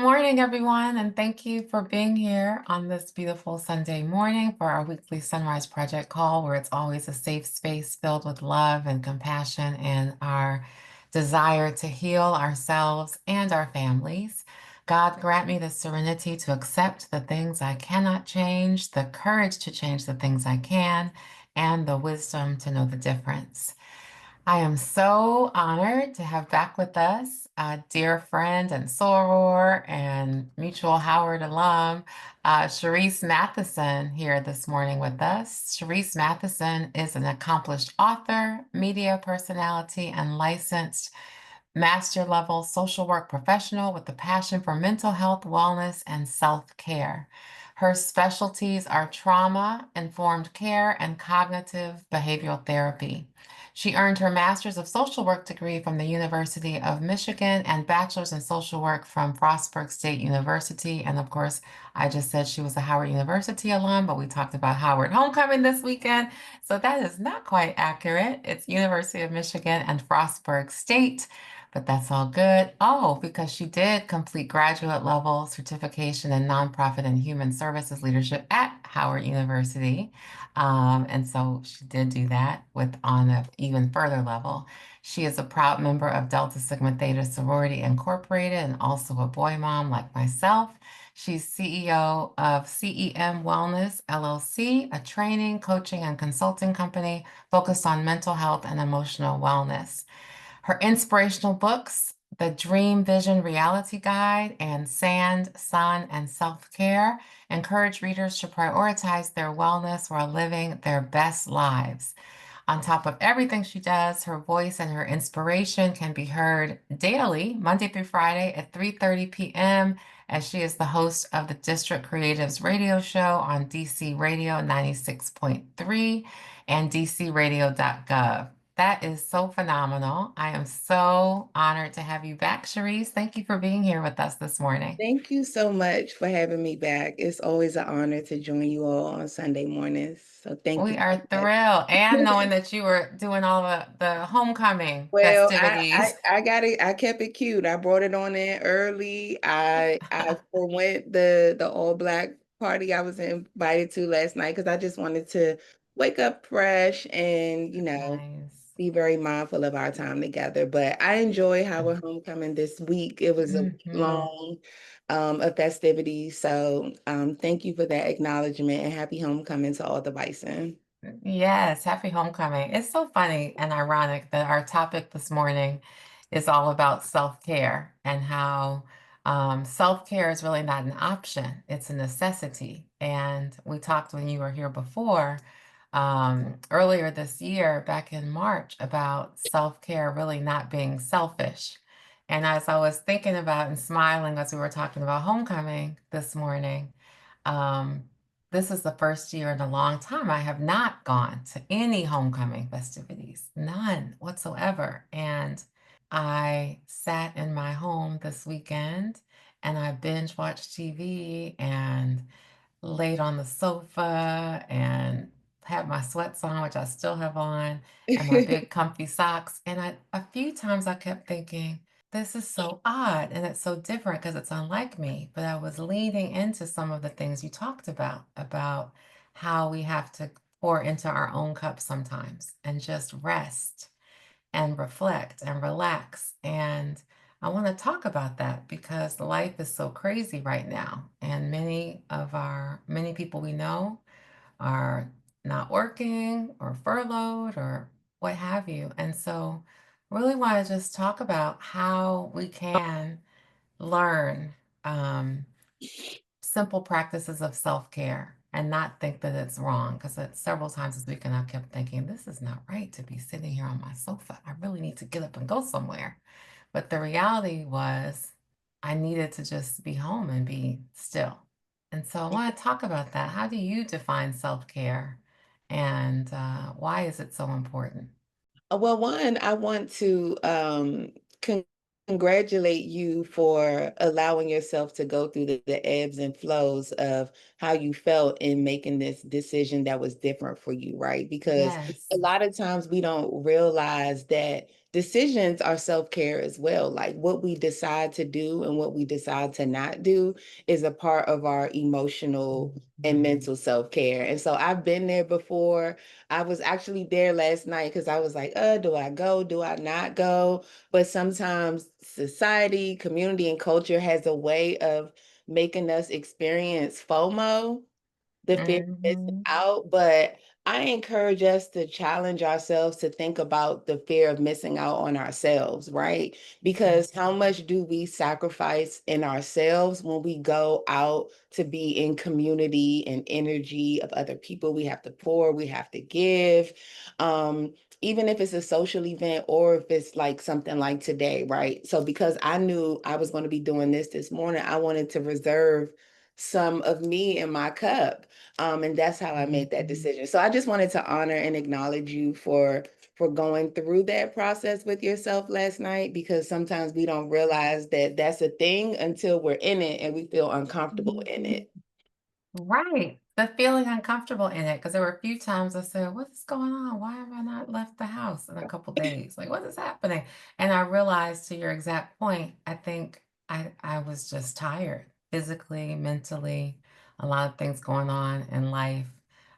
morning, everyone, and thank you for being here on this beautiful Sunday morning for our weekly SonRise Project call, where it's always a safe space filled with love and compassion and our desire to heal ourselves and our families. God grant me the serenity to accept the things I cannot change, the courage to change the things I can, and the wisdom to know the difference. I am so honored to have back with us a dear friend and soror and mutual Howard alum, Cherise Mattheson, here this morning with us. Cherise Mattheson is an accomplished author, media personality, and licensed master level social work professional with a passion for mental health, wellness, and self care. Her specialties are trauma informed care and cognitive behavioral therapy. She earned her Master's of Social Work degree from the University of Michigan and Bachelor's in Social Work from Frostburg State University. And of course, I just said she was a Howard University alum, but we talked about Howard Homecoming this weekend. So that is not quite accurate. It's University of Michigan and Frostburg State, but that's all good. Oh, because she did complete graduate level certification in nonprofit and human services leadership at Howard University. And so she did do that with on an even further level. She is a proud member of Delta Sigma Theta Sorority Incorporated and also a boy mom like myself. She's CEO of CEM Wellness LLC, a training, coaching, and consulting company focused on mental health and emotional wellness. Her inspirational books, The Dream Vision Reality Guide and Sand, Sun, and Self-Care, encourage readers to prioritize their wellness while living their best lives. On top of everything she does, her voice and her inspiration can be heard daily, Monday through Friday at 3:30 p.m., as she is the host of the District Creatives Radio Show on DC Radio 96.3 and dcradio.gov. That is so phenomenal. I am so honored to have you back, Cherise. Thank you for being here with us this morning. Thank you so much for having me back. It's always an honor to join you all on Sunday mornings. So thank We you are so much. thrilled. And knowing that you were doing all the homecoming Well, festivities. I got it. I kept it cute. I brought it on in early. I forwent the all black party I was invited to last night because I just wanted to wake up fresh and Nice. be very mindful of our time together. But I enjoy our homecoming this week. It was a week Mhm. long of festivities. So thank you for that acknowledgement and happy homecoming to all the bison. Yes, happy homecoming. It's so funny and ironic that our topic this morning is all about self-care and how self-care is really not an option, it's a necessity. And we talked when you were here before, earlier this year, back in March, about self-care really not being selfish. And as I was thinking about and smiling as we were talking about homecoming this morning, um, this is the first year in a long time I have not gone to any homecoming festivities, none whatsoever. And I sat in my home this weekend and I binge watched TV and laid on the sofa and had my sweats on, which I still have on, and my big comfy socks. And a few times I kept thinking, this is so odd and it's so different because it's unlike me. But I was leaning into some of the things you talked about how we have to pour into our own cup sometimes and just rest and reflect and relax. And I want to talk about that because life is so crazy right now. And many people we know are not working or furloughed or what have you. And so really want to just talk about how we can learn simple practices of self-care and not think that it's wrong. Because several times this weekend I kept thinking, this is not right to be sitting here on my sofa. I really need to get up and go somewhere. But the reality was I needed to just be home and be still. And so I want to talk about that. How do you define self-care and why is it so important? Well, one, I want to congratulate you for allowing yourself to go through the ebbs and flows of how you felt in making this decision that was different for you, right? Because a Yes. lot of times we don't realize that decisions are self-care as well. Like what we decide to do and what we decide to not do is a part of our emotional and mental self-care. And so I've been there before. I was actually there last night because I was like, do I go? Do I not go? But sometimes society, community, and culture has a way of making us experience FOMO, the fear of missing Mhm. out. But I encourage us to challenge ourselves to think about the fear of missing out on ourselves, right? Because Yes. how much do we sacrifice in ourselves when we go out to be in community and energy of other people? We have to pour, we have to give. Even if it's a social event or if it's like something like today, right? So because I knew I was going to be doing this morning, I wanted to reserve some of me in my cup. And that's how I made that Mhm. decision. So I just wanted to honor and acknowledge you for going through that process with yourself last night, because sometimes we don't realize that that's a thing until we're in it and we feel uncomfortable in Mhm. it. Right. The feeling uncomfortable in it, because there were a few times I said, "What is going on? Why have I not left the house in a couple days? Like, what is happening?" And I realized, to your exact point, I think I was just tired, physically, mentally, a lot of things going on in life,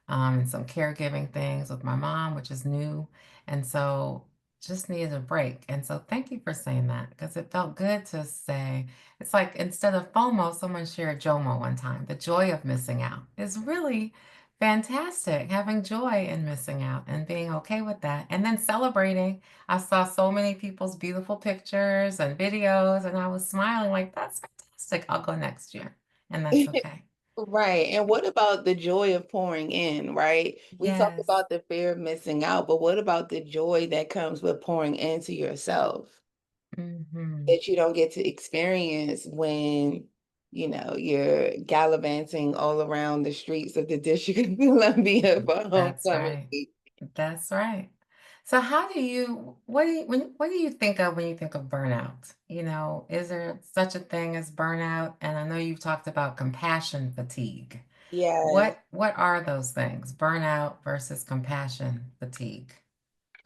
and some caregiving things with my mom, which is new, and so just needed a break. And so thank you for saying that, because it felt good to say, it's like instead of FOMO, someone shared JOMO one time. The joy of missing out is really fantastic. Having joy in missing out and being okay with that. And then celebrating. I saw so many people's beautiful pictures and videos, and I was smiling like, that's fantastic. I'll go next year. And that's okay. Right. And what about the joy of pouring in, right? We talk Yes. about the fear of missing out, but what about the joy that comes with pouring into yourself Hmm. that you don't get to experience when, you're gallivanting all around the streets of the District of Columbia for That's homecoming right. week? That's right. So how do you what do you think of when you think of burnout? Is there such a thing as burnout? And I know you've talked about compassion fatigue. Yes. What are those things? Burnout versus compassion fatigue.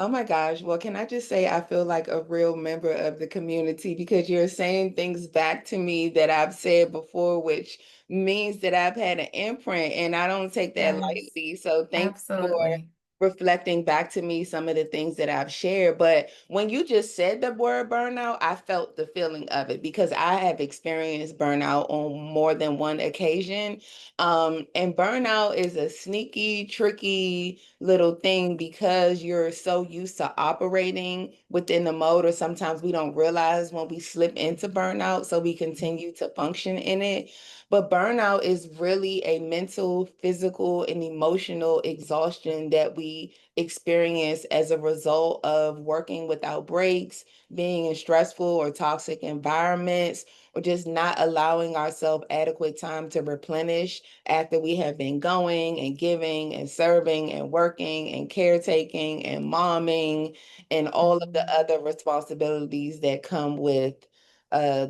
Oh my gosh. Well, can I just say I feel like a real member of the community because you're saying things back to me that I've said before, which means that I've had an imprint and I don't take that Yes, lightly. So thank you for absolutely. reflecting back to me some of the things that I've shared. But when you just said the word burnout, I felt the feeling of it because I have experienced burnout on more than one occasion. And burnout is a sneaky, tricky little thing because you're so used to operating within the mode, or sometimes we don't realize when we slip into burnout, so we continue to function in it. But burnout is really a mental, physical, and emotional exhaustion that we experience as a result of working without breaks, being in stressful or toxic environments, or just not allowing ourselves adequate time to replenish after we have been going and giving and serving and working and caretaking and momming and all of the Mhm. other responsibilities that come with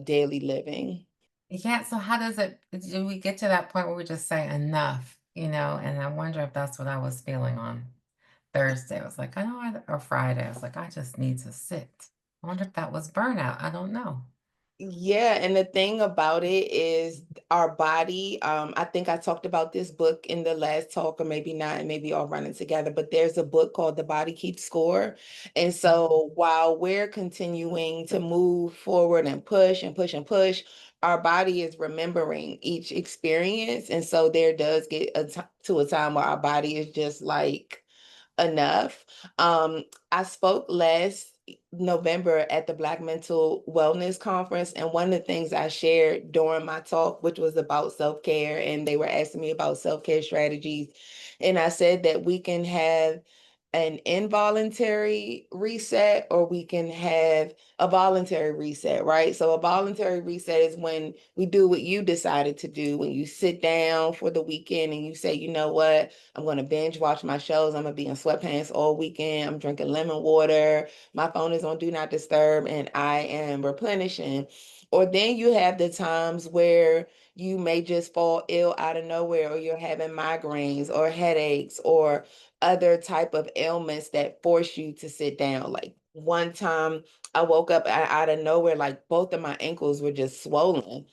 daily living. Yeah, so how does it do we get to that point where we just say enough, and I wonder if that's what I was feeling on Thursday. I was like, or Friday. I was like, I just need to sit. I wonder if that was burnout. I don't know. Yeah, and the thing about it is our body. I think I talked about this book in the last talk, or maybe not, and maybe all running together, but there's a book called The Body Keeps Score. And Mhm. so while we're continuing to move forward and push and push and push, our body is remembering each experience. And so there does get to a time where our body is just like, enough. I spoke last November at the Black Mental Wellness Conference, and one of the things I shared during my talk, which was about self-care, and they were asking me about self-care strategies, and I said that we can have an involuntary reset or we can have a voluntary reset, right? So a voluntary reset is when we do what you decided to do, when you sit down for the weekend and you say, you know what, I'm going to binge watch my shows. I'm going to be in sweatpants all weekend. I'm drinking lemon water. My phone is on do not disturb and I am replenishing. Or then you have the times where you may just fall ill out of nowhere, or you're having migraines or headaches or other type of ailments that force you to sit down, like one time I woke up out of nowhere, like both of my ankles were just swollen.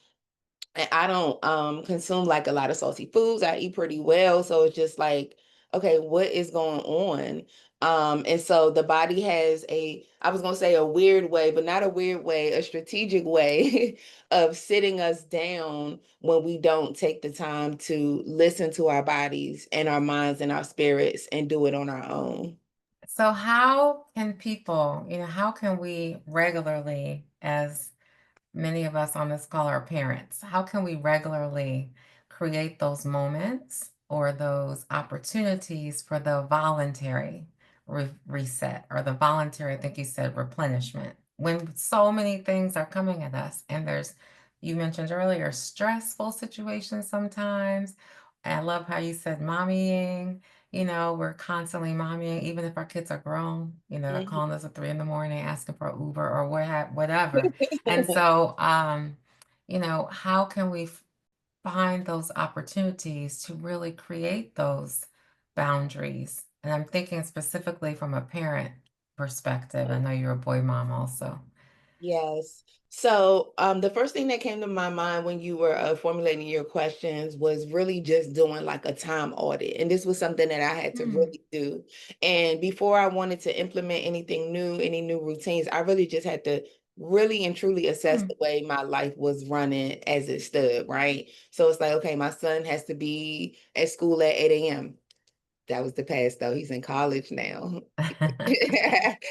And I don't consume like a lot of salty foods. I eat pretty well. So it's just like, okay, what is going on? And so the body has I was gonna say a weird way, but not a weird way, a strategic way of sitting us down when we don't take the time to listen to our bodies and our minds and our spirits and do it on our own. So how can people, how can we regularly, as many of us on this call are parents, how can we regularly create those moments or those opportunities for the voluntary reset or the voluntary, I think you said replenishment, when so many things are coming at us and you mentioned earlier, stressful situations sometimes. I love how you said mommying. We're constantly mommying, even if our kids are grown, they're Mhm. calling us at 3 in the morning, asking for Uber or whatever. And so, how can we find those opportunities to really create those boundaries? And I'm thinking specifically from a parent perspective. I know you're a boy mom also. Yes. So, the first thing that came to my mind when you were formulating your questions was really just doing like a time audit. And this was something that I had to Mm, really do. And before I wanted to implement anything new, any new routines, I really just had to really and truly assess mm. the way my life was running as it stood, right? So it's like, okay, my son has to be at school at 8 a.m. That was the past though. He's in college now.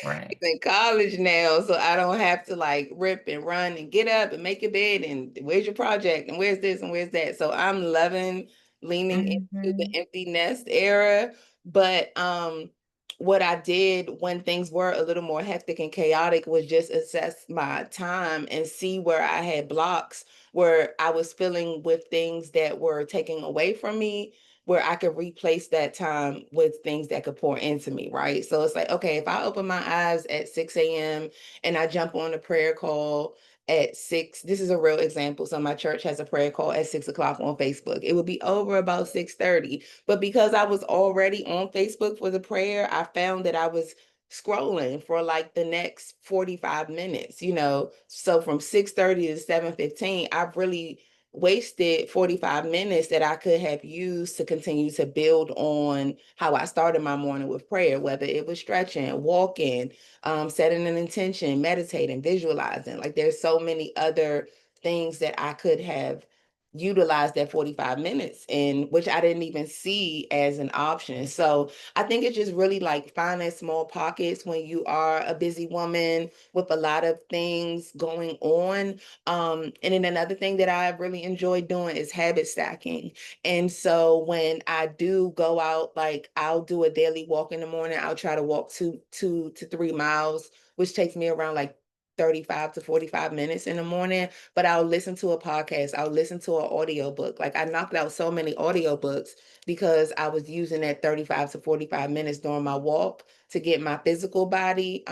Right. He's in college now, so I don't have to like rip and run and get up and make your bed and where's your project and where's this and where's that. So I'm loving leaning into the Hmm. empty nest era. But what I did when things were a little more hectic and chaotic was just assess my time and see where I had blocks, where I was filling with things that were taking away from me, where I could replace that time with things that could pour into me, right? So it's like, okay, if I open my eyes at 6 a.m. and I jump on a prayer call at 6, this is a real example. So my church has a prayer call at 6 o'clock on Facebook. It would be over about 6:30. But because I was already on Facebook for the prayer, I found that I was scrolling for like the next 45 minutes, So from 6:30 to 7:15, I've really wasted 45 minutes that I could have used to continue to build on how I started my morning with prayer, whether it was stretching, walking, setting an intention, meditating, visualizing. Like there's so many other things that I could have utilized that 45 minutes in, which I didn't even see as an option. So I think it's just really like finding small pockets when you are a busy woman with a lot of things going on. And then another thing that I really enjoy doing is habit stacking. And so when I do go out, like I'll do a daily walk in the morning. I'll try to walk 2 to 3 miles, which takes me around like 35 to 45 minutes in the morning. But I'll listen to a podcast. I'll listen to an audiobook. Like I knocked out so many audiobooks because I was using that 35 to 45 minutes during my walk to get my physical body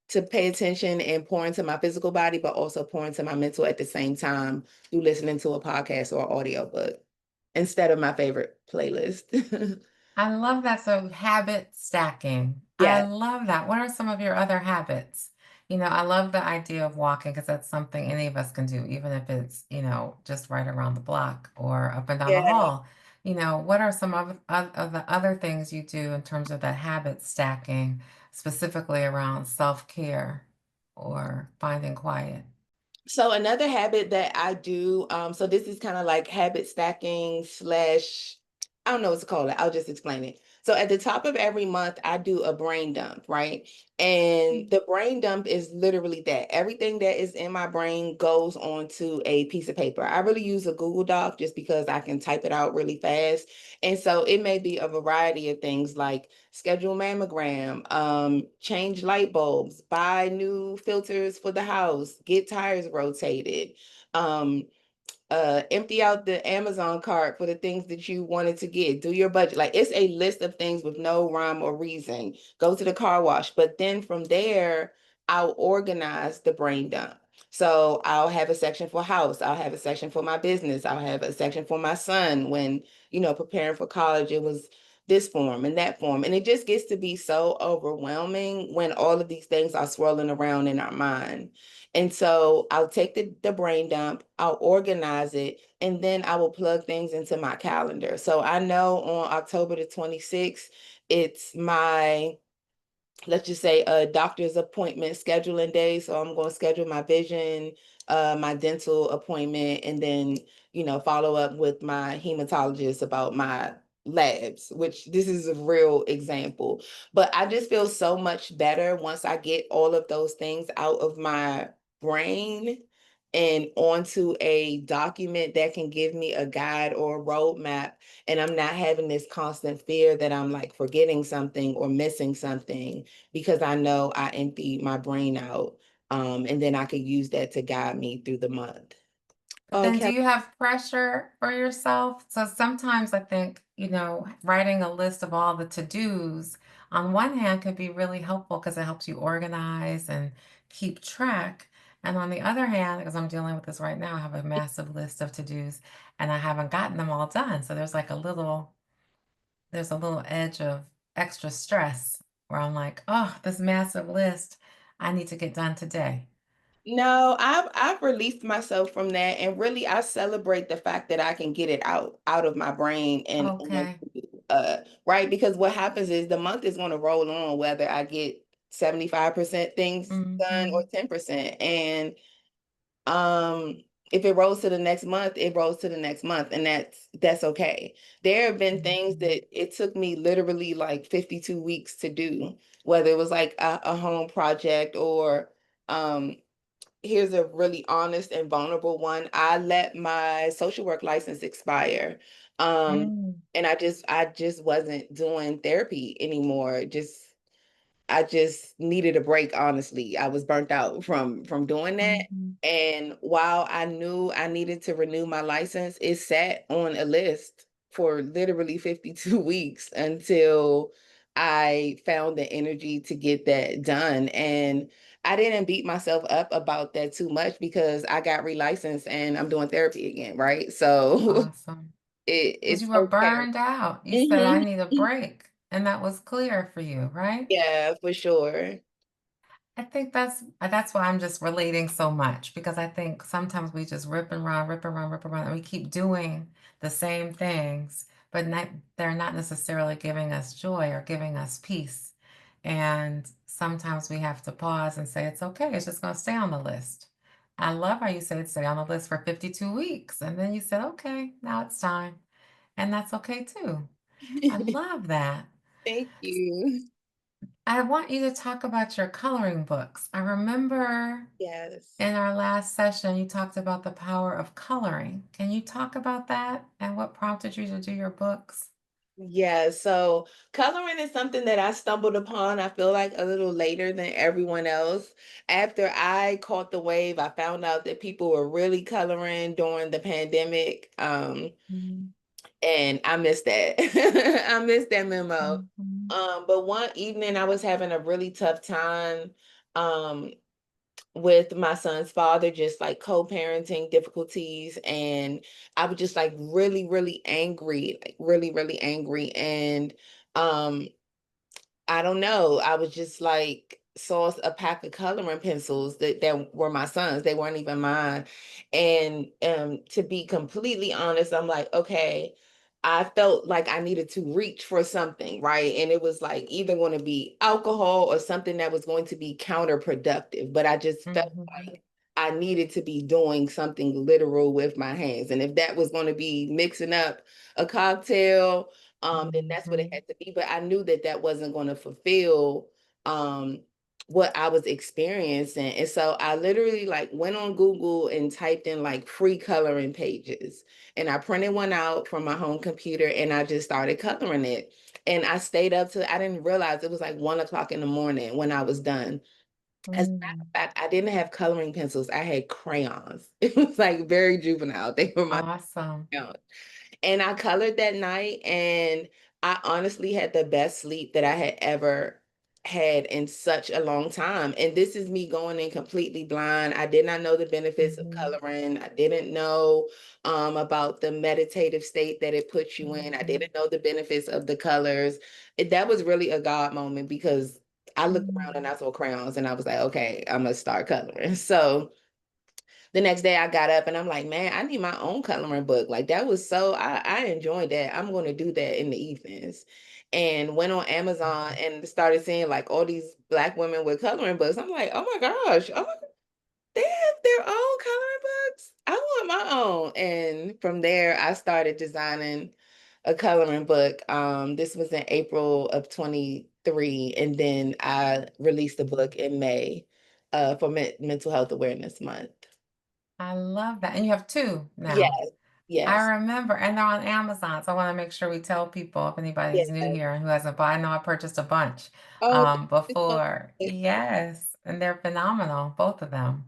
to pay attention and pour into my physical body, but also pour into my mental at the same time through listening to a podcast or audiobook instead of my favorite playlist. I love that. So habit stacking. I Yeah, love that. What are some of your other habits? I love the idea of walking because that's something any of us can do, even if it's, just right around the block or up and down the yeah. hall. What are some of the other things you do in terms of that habit stacking, specifically around self-care or finding quiet? So another habit that I do, so this is kind of like habit stacking slash, I don't know what to call it. I'll just explain it. So at the top of every month, I do a brain dump, right? And the brain dump is literally that. Everything that is in my brain goes onto a piece of paper. I really use a Google Doc just because I can type it out really fast. And so it may be a variety of things like schedule mammogram, change light bulbs, buy new filters for the house, get tires rotated, um, empty out the Amazon cart for the things that you wanted to get, do your budget. Like it's a list of things with no rhyme or reason. Go to the car wash. But then from there, I'll organize the brain dump. So I'll have a section for house. I'll have a section for my business. I'll have a section for my son when, preparing for college, it was this form and that form. And it just gets to be so overwhelming when all of these things are swirling around in our mind. And so I'll take the brain dump, I'll organize it, and then I will plug things into my calendar. So I know on October the 26th, it's my, let's just say, a doctor's appointment scheduling day. So I'm going to schedule my vision, my dental appointment, and then, follow up with my hematologist about my labs, which this is a real example. But I just feel so much better once I get all of those things out of my brain and onto a document that can give me a guide or a roadmap, and I'm not having this constant fear that I'm like forgetting something or missing something, because I know I emptied my brain out. And then I could use that to guide me through the month. But then do Okay. you have pressure for yourself? So sometimes I think, writing a list of all the to-dos on one hand could be really helpful because it helps you organize and keep track. And on the other hand, because I'm dealing with this right now, I have a massive list of to-dos and I haven't gotten them all done. So there's a little edge of extra stress where I'm like, oh, this massive list I need to get done today. No, I've released myself from that, and really I celebrate the fact that I can get it out of my brain and on, Okay. right, because what happens is the month is going to roll on whether I get 75% things done or Hmm. 10%. And Um, if it rolls to the next month, it rolls to the next month, and that's okay. There have been things Hmm. that it took me literally like 52 weeks to do, whether it was like a home project or here's a really honest and vulnerable one. I let my social work license expire. Um, Mm. and I just wasn't doing therapy anymore. I just needed a break, honestly. I was burnt out from doing that. Mhm. And while I knew I needed to renew my license, it sat on a list for literally 52 weeks until I found the energy to get that done. And I didn't beat myself up about that too much because I got relicensed and I'm doing therapy again, right? So Awesome. Because it's you were okay. burned out. You said, "I Mhm. need a break," and that was clear for you, right? Yeah, for sure. I think that's why I'm just relating so much because I think sometimes we just rip and run, rip and run, rip and run, and we keep doing the same things, but they're not necessarily giving us joy or giving us peace. And sometimes we have to pause and say, it's okay, it's just going to stay on the list. I love how you said stay on the list for 52 weeks. And then you said, okay, now it's time. And that's okay too. I love that. Thank you. I want you to talk about your coloring books. I remember Yes. in our last session, you talked about the power of coloring. Can you talk about that and what prompted you to do your books? Yeah, so coloring is something that I stumbled upon, I feel like a little later than everyone else. After I caught the wave, I found out that people were really coloring during the pandemic. Mhm. And I missed that. I missed that memo. Mhm. But one evening I was having a really tough time. Um, with my son's father, just like co-parenting difficulties. And I was just like really, really angry, like really, really angry. And um, I don't know. I was just like saw a pack of coloring pencils that were my son's. They weren't even mine. And to be completely honest, I'm like, okay, I felt like I needed to reach for something, right? And it was like either going to be alcohol or something that was going to be counterproductive. But I just felt Mhm. like I needed to be doing something literal with my hands. And if that was going to be mixing up a cocktail, then that's what it Mhm. had to be. But I knew that that wasn't going to fulfill um, what I was experiencing. And so I literally like went on Google and typed in like free coloring pages. And I printed one out from my home computer and I just started coloring it. And I stayed up till I didn't realize it was like 1 o'clock in the morning when I was done. As a matter of Mm. fact, I didn't have coloring pencils. I had crayons. It was like very juvenile. They were my Awesome. crayons. And I colored that night, and I honestly had the best sleep that I had ever had in such a long time. And this is me going in completely blind. I did not know the benefits of Mhm. coloring. I didn't know about the meditative state that it puts you in. I Mhm. didn't know the benefits of the colors. That was really a God moment because I looked around and Mm. I saw crowns and I was like, okay, I'm gonna start coloring. So the next day I got up and I'm like, man, I need my own coloring book. Like that was so I enjoyed that. I'm going to do that in the evenings. And went on Amazon and started seeing like all these Black women with coloring books. I'm like, oh my gosh, they have their own coloring books. I want my own. And from there I started designing a coloring book. This was in April of 23, and then I released the book in May for Mental Health Awareness Month. I love that. And you have 2 now. Yes, yes, I remember, and they're on Amazon, so I wanna make sure we tell people if anybody's new yes. here and who hasn't bought. I know I purchased a bunch, Oh, thank you so before. much. Yes, and they're phenomenal, both of them.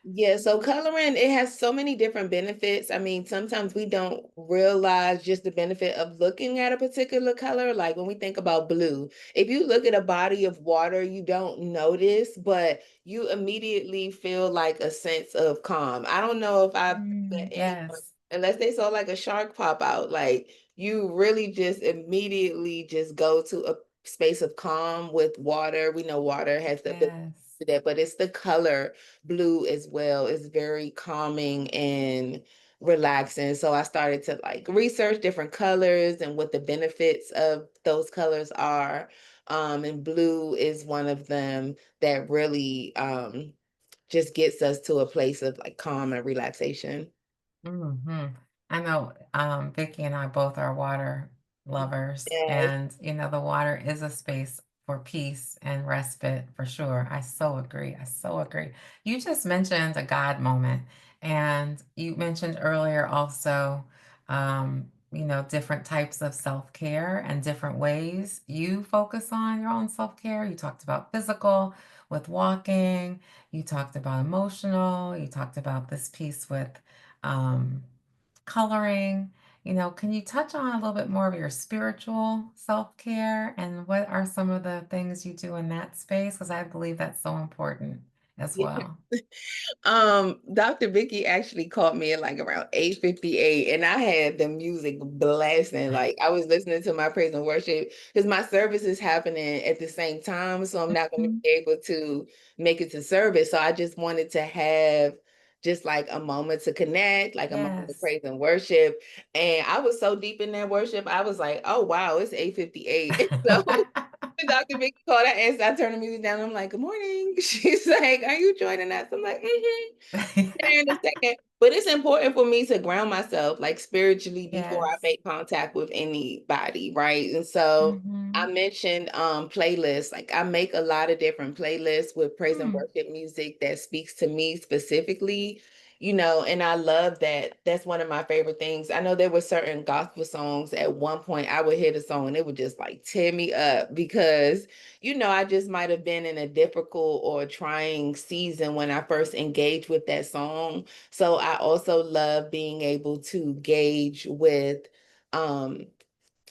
Yeah, so coloring, it has so many different benefits. I mean, sometimes we don't realize just the benefit of looking at a particular color. Like when we think about blue, if you look at a body of water, you don't notice, but you immediately feel like a sense of calm. I don't know if I've met anyone, Yes, unless they saw like a shark pop out, like you really just immediately just go to a space of calm with water. We know water has the ability yes. to do that, but it's the color blue as well is very calming and relaxing. So I started to like research different colors and what the benefits of those colors are. And blue is one of them that really just gets us to a place of like calm and relaxation. Mhm. I know, Vicky and I both are water lovers, Yes. and, the water is a space for peace and respite for sure. I so agree, I so agree. You just mentioned a God moment, and you mentioned earlier also, different types of self-care and different ways you focus on your own self-care. You talked about physical with walking, you talked about emotional, you talked about this piece with um, coloring. Can you touch on a little bit more of your spiritual self-care and what are some of the things you do in that space? Because I believe that's so important as Yeah. well. Dr. Vicky actually called me at like around 8:58 and I had the music blasting. Like I was listening to my praise and worship because my service is happening at the same time. So I'm not going to Mhm. be able to make it to service. So I just wanted to have just like a moment to connect, like a moment of Yes. praise and worship. And I was so deep in that worship, I was like, oh wow, it's 8:58. So Dr. Vicky called, I turned the music down. I'm like, good morning. She's like, are you joining us? I'm like, there in a second. But it's important for me to ground myself like spiritually before I Yes. make contact with anybody, right? And so I Mhm. mentioned playlists. Like I make a lot of different playlists with praise and Mm. worship music that speaks to me specifically, and I love that. That's one of my favorite things. I know there were certain gospel songs at one point I would hear the song and it would just like tear me up because I just might have been in a difficult or trying season when I first engaged with that song. So I also love being able to gauge with um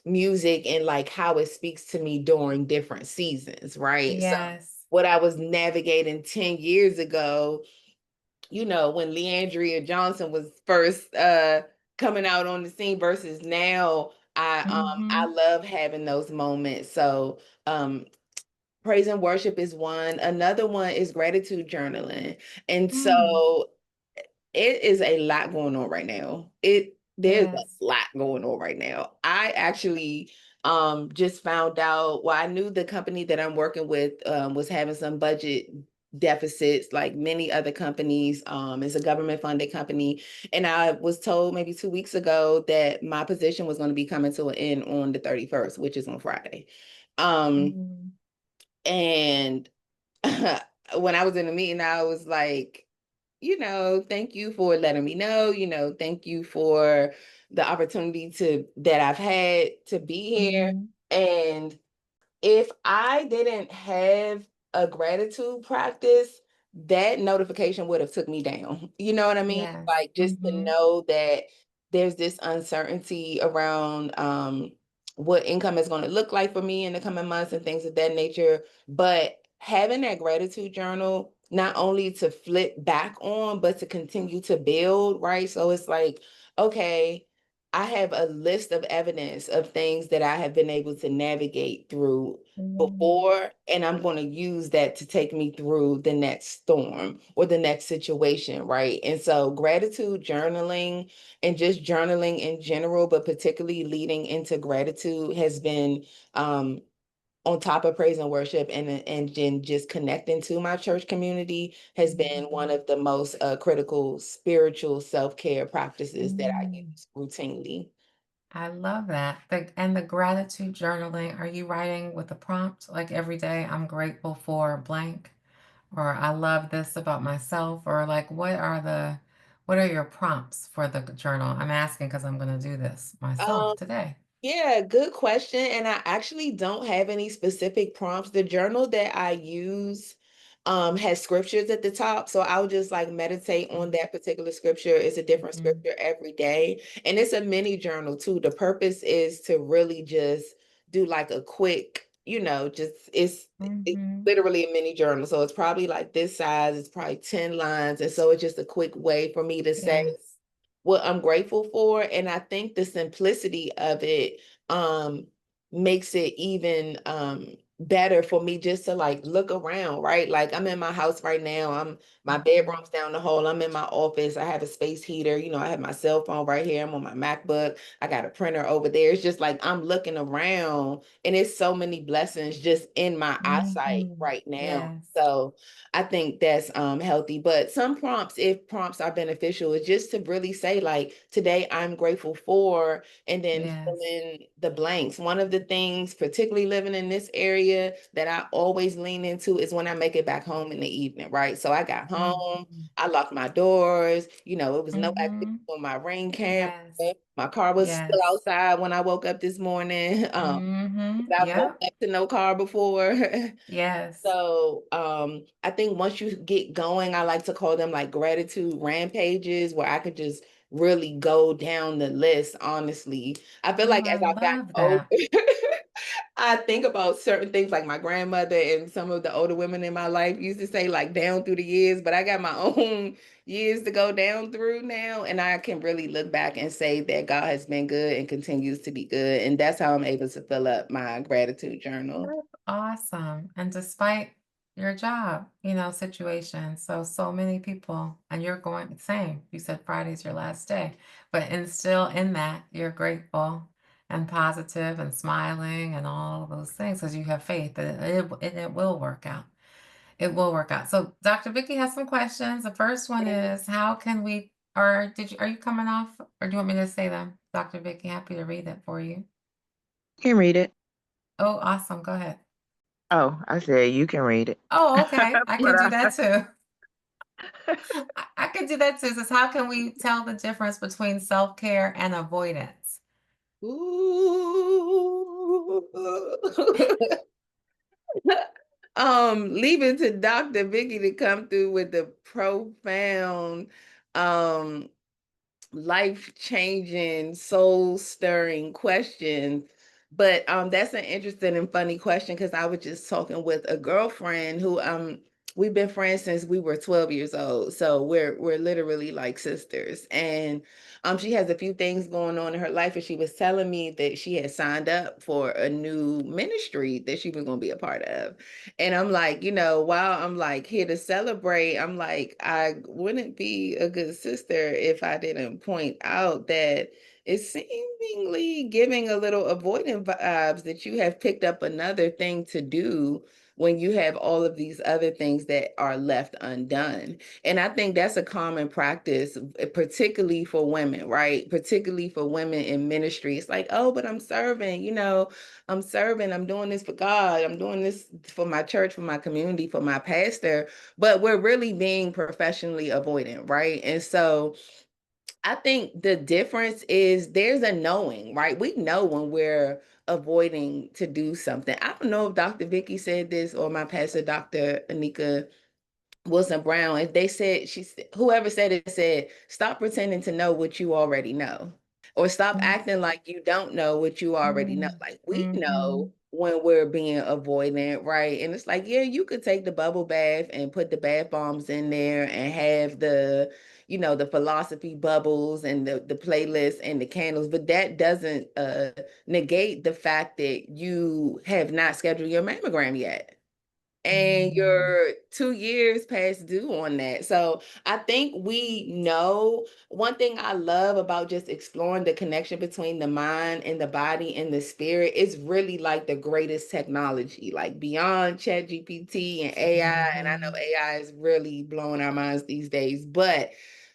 music and like how it speaks to me during different seasons, right? So Yes. what I was navigating 10 years ago, when Leandria Johnson was first coming out on the scene versus now, I Mhm. love having those moments. So praise and worship is one. Another one is gratitude journaling. And Mm. so it is a lot going on right now. There's Yes. a lot going on right now. I actually just found out, well, I knew the company that I'm working with was having some budget deficits like many other companies. It's a government funded company. And I was told maybe 2 weeks ago that my position was going to be coming to an end on the 31st, which is on Friday. Um, Mhm. and when I was in the meeting, I was like, thank you for letting me know, thank you for the opportunity that I've had to be here. Mhm. And if I didn't have a gratitude practice, that notification would have took me down. You know what I mean? Yes. Like just to Mhm. know that there's this uncertainty around what income is going to look like for me in the coming months and things of that nature. But having that gratitude journal, not only to flip back on, but to continue to build, right? So it's like, okay, I have a list of evidence of things that I have been able to navigate through Mm, before, and I'm going to use that to take me through the next storm or the next situation, right? And so gratitude journaling and just journaling in general, but particularly leading into gratitude has been on top of praise and worship and then just connecting to my church community has been one mm, of the most critical spiritual self-care practices that I mm. use routinely. I love that. And the gratitude journaling, are you writing with a prompt? Like every day, I'm grateful for blank, or I love this about myself, or like what are your prompts for the journal? I'm asking because I'm going to do this Um, myself today. Yeah, good question. And I actually don't have any specific prompts. The journal that I use has scriptures at the top. So I'll just like meditate on that particular scripture. It's a different Mhm, scripture every day. And it's a mini journal too. The purpose is to really just do like a quick, just it's mhm. literally a mini journal. So it's probably like this size, it's probably 10 lines. And so it's just a quick way for me to say Yes. what I'm grateful for. And I think the simplicity of it um makes it even better for me just to like look around, right? Like I'm in my house right now. My Mhm, bedroom's down the hall. I'm in my office. I have a space heater. I have my cell phone right here. I'm on my MacBook. I got a printer over there. It's just like I'm looking around and it's so many blessings just in my eyesight mhm. right now. Yes. So I think that's healthy. But some prompts, if prompts are beneficial, is just to really say, like, today I'm grateful for, and then fill Yes. in the blanks. One of the things, particularly living in this area, that I always lean into is when I make it back home in the evening, right? So I got home, Mhm, I locked my doors, it was no activity mhm. on my rain camera. Yes. My car was still Yes. outside when I woke up this morning. Mhm. I've woke Yep. up to no car before. Yes. So I think once you get going, I like to call them like gratitude rampages where I could just really go down the list, honestly. I feel Oh, like I as I've gotten love older, that. I think about certain things like my grandmother and some of the older women in my life used to say like down through the years, but I got my own years to go down through now. And I can really look back and say that God has been good and continues to be good. And that's how I'm able to fill up my gratitude journal. That's awesome. And despite your job, situation, so many people, and you're going same. You said Friday's your last day, but and still in that, you're grateful and positive and smiling and all of those things because you have faith that it will work out. It will work out. So Dr. Vicky has some questions. The first one is how can we or are you coming off or do you want me to say them? Dr. Vicky, happy to read that for you. Can read it. Oh, awesome. Go ahead. Oh, I said you can read it. Oh, okay. I But can do that too. I can do that too. It says, how can we tell the difference between self-care and avoidance? Ooh. Leave it to Dr. Vicky to come through with the profound um life-changing, soul-stirring question. But that's an interesting and funny question because I was just talking with a girlfriend who we've been friends since we were 12 years old. So we're literally like sisters. And she has a few things going on in her life, and she was telling me that she had signed up for a new ministry that she was going to be a part of. And I'm like, while I'm like here to celebrate, I'm like, I wouldn't be a good sister if I didn't point out that it's seemingly giving a little avoidant vibes that you have picked up another thing to do when you have all of these other things that are left undone. And I think that's a common practice, particularly for women, right? Particularly for women in ministry. It's like, oh, but I'm serving, I'm serving, I'm doing this for God, I'm doing this for my church, for my community, for my pastor, but we're really being professionally avoidant, right? And so I think the difference is there's a knowing, right? We know when we're avoiding to do something. I don't know if Dr. Vicky said this or my pastor, Dr. Anika Wilson Brown, if they said, whoever said it said, stop pretending to know what you already know. or stop Mm, acting like you don't know what you already know. mm, Like we know mhm, when we're being avoidant, right? And it's like, yeah, you could take the bubble bath and put the bath bombs in there and have the, the philosophy bubbles and the playlist and the candles, but that doesn't negate the fact that you have not scheduled your mammogram yet and mhm, you're 2 years past due on that. So I think we know one thing I love about just exploring the connection between the mind and the body and the spirit is really like the greatest technology, like beyond Chat GPT and AI. And I know mhm, AI is really blowing our minds these days, but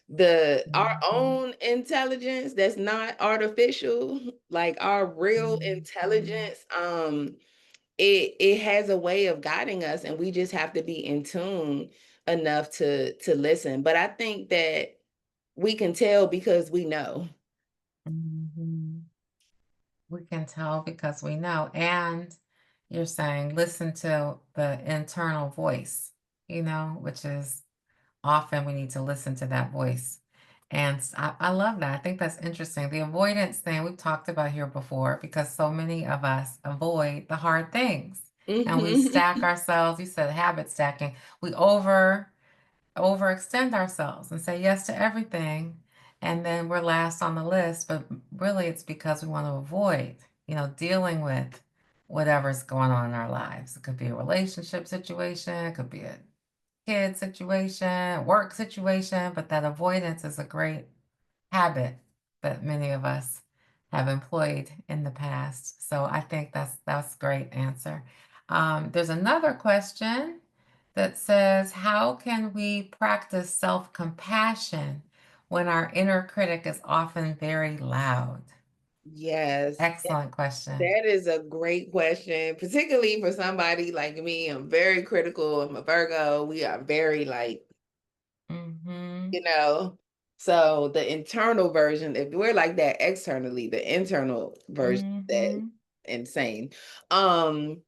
the our mhm, own intelligence that's not artificial, like our real mhm. intelligence, it has a way of guiding us and we just have to be in tune enough to listen. But I think that we can tell because we know. Mhm. We can tell because we know. And you're saying listen to the internal voice, which is often we need to listen to that voice. And I love that. I think that's interesting. The avoidance thing we've talked about here before because so many of us avoid the hard things and we Mhm. stack ourselves. You said habit stacking. We overextend ourselves and say yes to everything and then we're last on the list, but really it's because we want to avoid dealing with whatever's going on in our lives. It could be a relationship situation, it could be a kid situation, work situation, but that avoidance is a great habit that many of us have employed in the past. So I think that's a great answer. There's another question that says, how can we practice self-compassion when our inner critic is often very loud? Yes, Excellent question. that is a great question, particularly for somebody like me. I'm very critical. I'm a Virgo. We are very like, Mm-hmm. you know, so the internal version, if we're like that externally, the internal version, that Mm-hmm. insane. Um,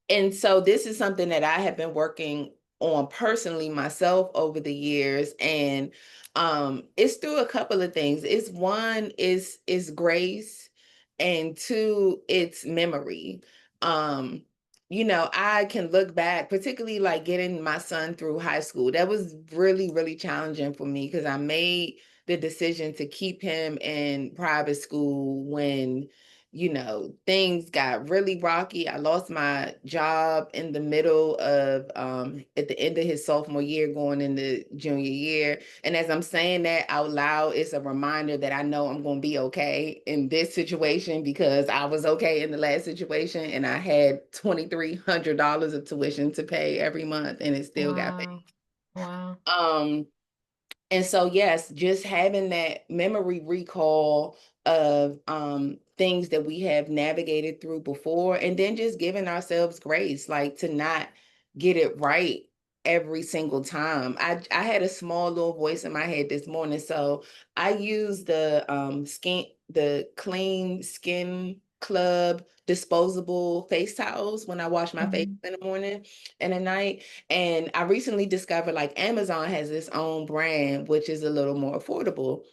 And so this is something that I have been working on personally myself over the years. And it's through a couple of things. It's one is grace and two, it's memory. Um, I can look back, particularly like getting my son through high school. That was really, really challenging for me because I made the decision to keep him in private school when things got really rocky. I lost my job in the middle of at the end of his sophomore year, going into junior year. And as I'm saying that out loud, it's a reminder that I know I'm gonna be okay in this situation because I was okay in the last situation and I had $2,300 of tuition to pay every month and it still got Wow. Wow. paid. And so, yes, just having that memory recall of things that we have navigated through before, and then just giving ourselves grace, like to not get it right every single time. I had a small little voice in my head this morning, so I used the Clean Skin Club disposable face towels when I wash my face Mhm. in the morning and at night. And I recently discovered like Amazon has its own brand, which is a little more affordable.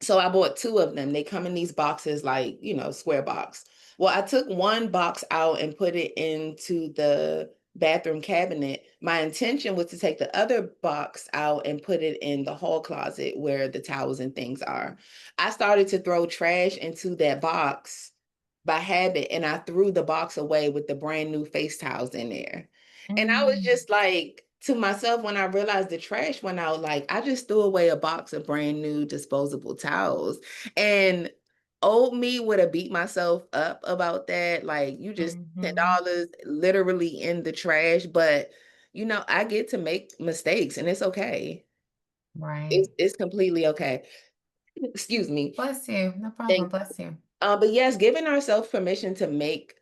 So I bought two of them. They come in these boxes, like, square box. Well, I took one box out and put it into the bathroom cabinet. My intention was to take the other box out and put it in the hall closet where the towels and things are. I started to throw trash into that box by habit, and I threw the box away with the brand new face towels in there. And I was Mm. just like to myself when I realized the trash went out, like I just threw away a box of brand new disposable towels. And old me would have beat myself up about that. Like you just Mhm. $10 literally in the trash. But I get to make mistakes and it's okay. Right. It's completely okay. Excuse me. Bless you. No problem. Thank Bless you. but yes, giving ourselves permission to make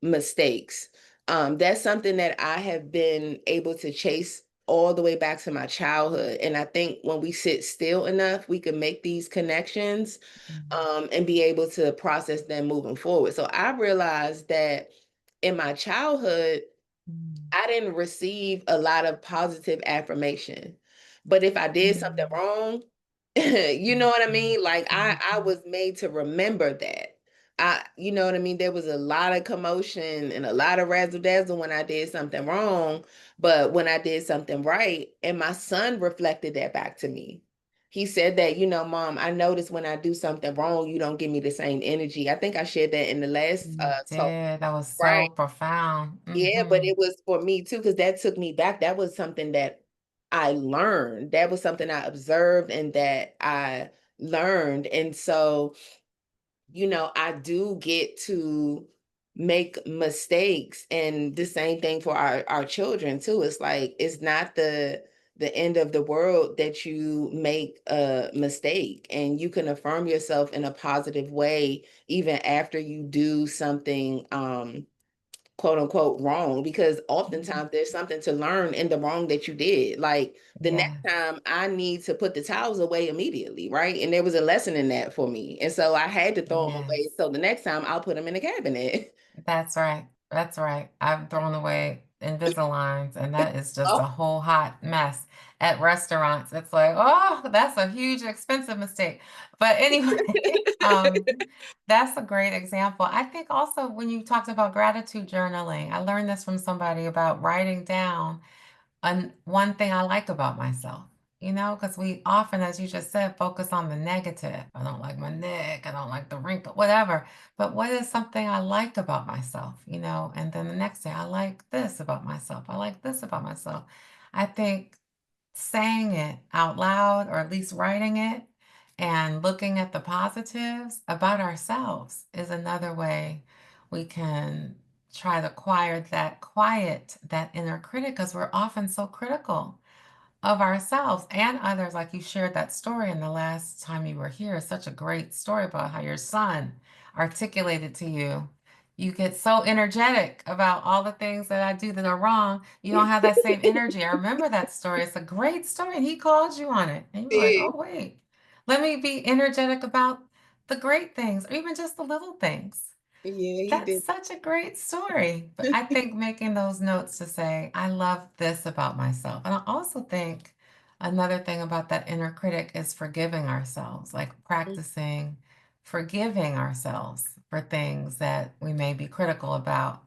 mistakes. That's something that I have been able to chase all the way back to my childhood. And I think when we sit still enough, we can make these connections Mhm. and be able to process them moving forward. So I realized that in my childhood, Mm. I didn't receive a lot of positive affirmation. But if I did something Mm. wrong, You know what I mean? Like I Mhm. was made to remember that. You know what I mean? There was a lot of commotion and a lot of razzle dazzle when I did something wrong, but when I did something right, and my son reflected that back to me. He said that, Mom, I notice when I do something wrong, you don't give me the same energy. I think I shared that in the last You talk. did. That was Right. so profound. Yeah, but Mhm. it was for me too, because that took me back. That was something that I learned. That was something I observed and that I learned. And so, I do get to make mistakes. And the same thing for our children too. It's like it's not the end of the world that you make a mistake, and you can affirm yourself in a positive way even after you do something quote unquote wrong, because Mhm. oftentimes there's something to learn in the wrong that you did. Like the next Yes. time I need to put the towels away immediately, right? And there was a lesson in that for me. And so I had to throw them away. Yes. So the next time I'll put them in the cabinet. That's right. That's right. I've thrown away Invisaligns, and that is just Oh, a whole hot mess at restaurants. It's like, oh, that's a huge, expensive mistake. But anyway, that's a great example. I think also when you talked about gratitude journaling, I learned this from somebody about writing down one thing I like about myself, because we often, as you just said, focus on the negative. I don't like my neck, I don't like the wrinkle, whatever. But what is something I like about myself, And then the next day, I like this about myself. I like this about myself. I think saying it out loud, or at least writing it, and looking at the positives about ourselves is another way we can try to quiet that inner critic, because we're often so critical of ourselves and others. Like you shared that story in the last time you were here, such a great story about how your son articulated to you. You get so energetic about all the things that I do that are wrong. You don't have that same energy. I remember that story. It's a great story. And he called you on it. And you were like, yeah, oh, wait, let me be energetic about the great things, or even just the little things. yeah, he That's did. such a great story. But I think making those notes to say, I love this about myself. And I also think another thing about that inner critic is forgiving ourselves, like practicing forgiving ourselves for things that we may be critical about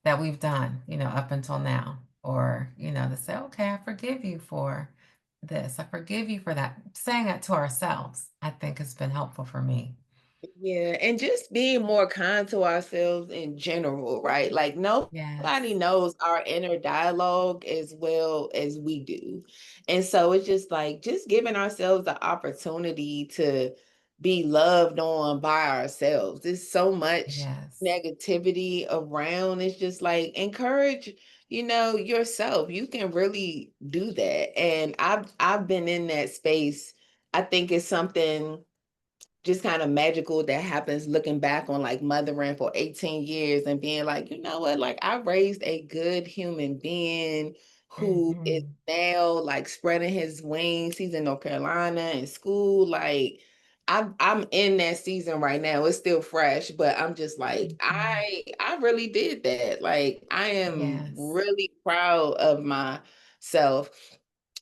that we've done, up until now. Or, to say, okay, I forgive you for this. I forgive you for that. Saying that to ourselves, I think has been helpful for me. Yeah, and just being more kind to ourselves in general, right? Like nobody Yes. knows our inner dialogue as well as we do. And so it's just like just giving ourselves the opportunity to be loved on by ourselves. There's so much Yes. negativity around. It's just like encourage, yourself. You can really do that. And I've been in that space. I think it's something just kind of magical that happens looking back on like mothering for 18 years and being like, you know what, like I raised a good human being who is Mhm. now like spreading his wings. He's in North Carolina in school. Like I'm in that season right now. It's still fresh, but I'm just like, Mhm. I really did that. Like I am Yes. really proud of myself.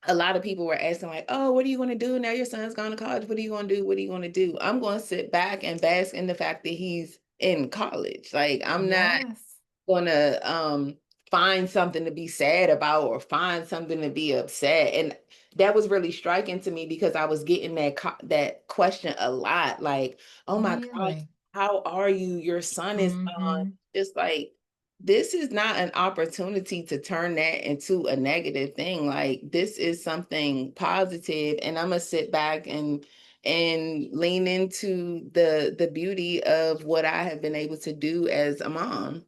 A lot of people were asking like, oh, what are you going to do now your son's gone to college? What are you going to do? What are you going to do? I'm going to sit back and bask in the fact that he's in college. Like I'm not Yes. going to find something to be sad about or find something to be upset. And that was really striking to me because I was getting that question a lot, like, oh my gosh, Really? how are you? Your son is gone. Mhm. Just like this is not an opportunity to turn that into a negative thing. Like this is something positive, and I'm gonna sit back and lean into the beauty of what I have been able to do as a mom.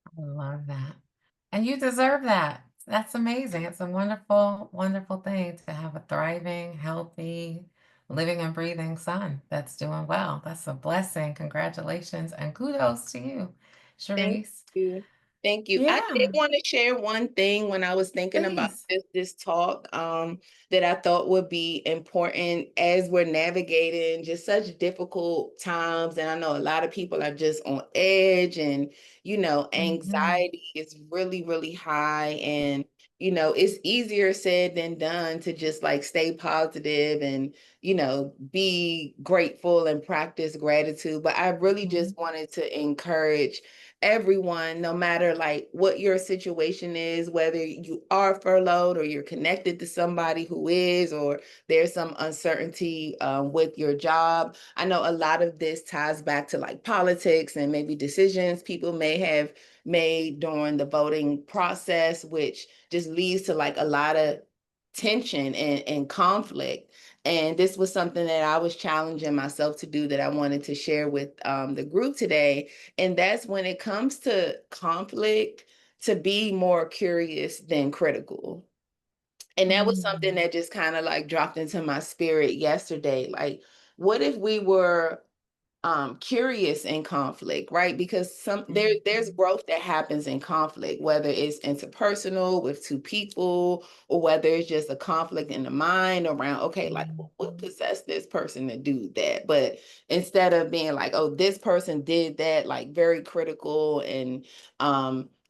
I love that. And you deserve that. That's amazing. It's a wonderful, wonderful thing to have a thriving, healthy, living and breathing son that's doing well. That's a blessing. Congratulations and kudos to you, Thank Cherise. you. Thank you. I did Yeah, want to share one thing when I was thinking about please. this talk that I thought would be important as we're navigating just such difficult times. And I know a lot of people are just on edge and, Mhm. anxiety is really, really high. And it's easier said than done to just like stay positive and, be grateful and practice gratitude. But I really just wanted to encourage everyone, no matter like what your situation is, whether you are furloughed or you're connected to somebody who is, or there's some uncertainty with your job. I know a lot of this ties back to like politics and maybe decisions people may have made during the voting process, which just leads to like a lot of tension and conflict. And this was something that I was challenging myself to do that I wanted to share with the group today. And that's when it comes to conflict, to be more curious than critical. And that was something that just kind of like dropped into my spirit yesterday. Like, what if we were curious in conflict, right? Because there's growth that happens in conflict, whether it's interpersonal with two people, or whether it's just a conflict in the mind around, okay, like what possessed this person to do that? But instead of being like, oh, this person did that, like very critical, and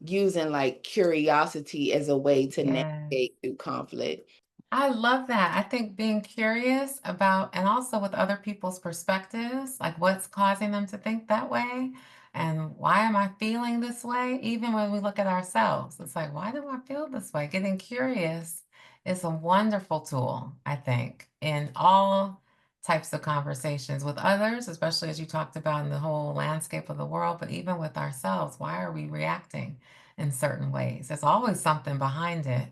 using like curiosity as a way to navigate through conflict. I love that. I think being curious about, and also with other people's perspectives, like what's causing them to think that way, and why am I feeling this way? Even when we look at ourselves, it's like, why do I feel this way? Getting curious is a wonderful tool, I think, in all types of conversations with others, especially as you talked about in the whole landscape of the world, but even with ourselves. Why are we reacting in certain ways? There's always something behind it.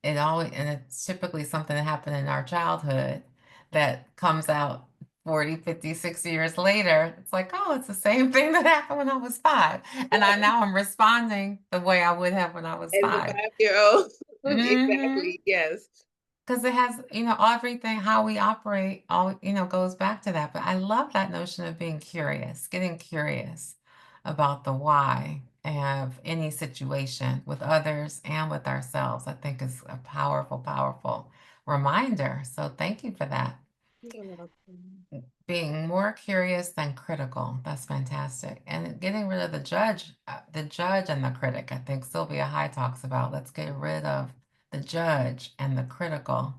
And it's typically something that happened in our childhood that comes out 40, 50, 60 years later. It's like, oh, it's the same thing that happened when I was 5. And I'm responding the way I would have when I was As a 5. 5-year-old. Mhm. Exactly. Yes. Because it has, everything, how we operate, all, goes back to that. But I love that notion of being curious, getting curious about the why of any situation with others and with ourselves. I think is a powerful, powerful reminder. So thank you for that. You're welcome. Being more curious than critical. That's fantastic. And getting rid of the judge and the critic. I think Sylvia High talks about, let's get rid of the judge and the critical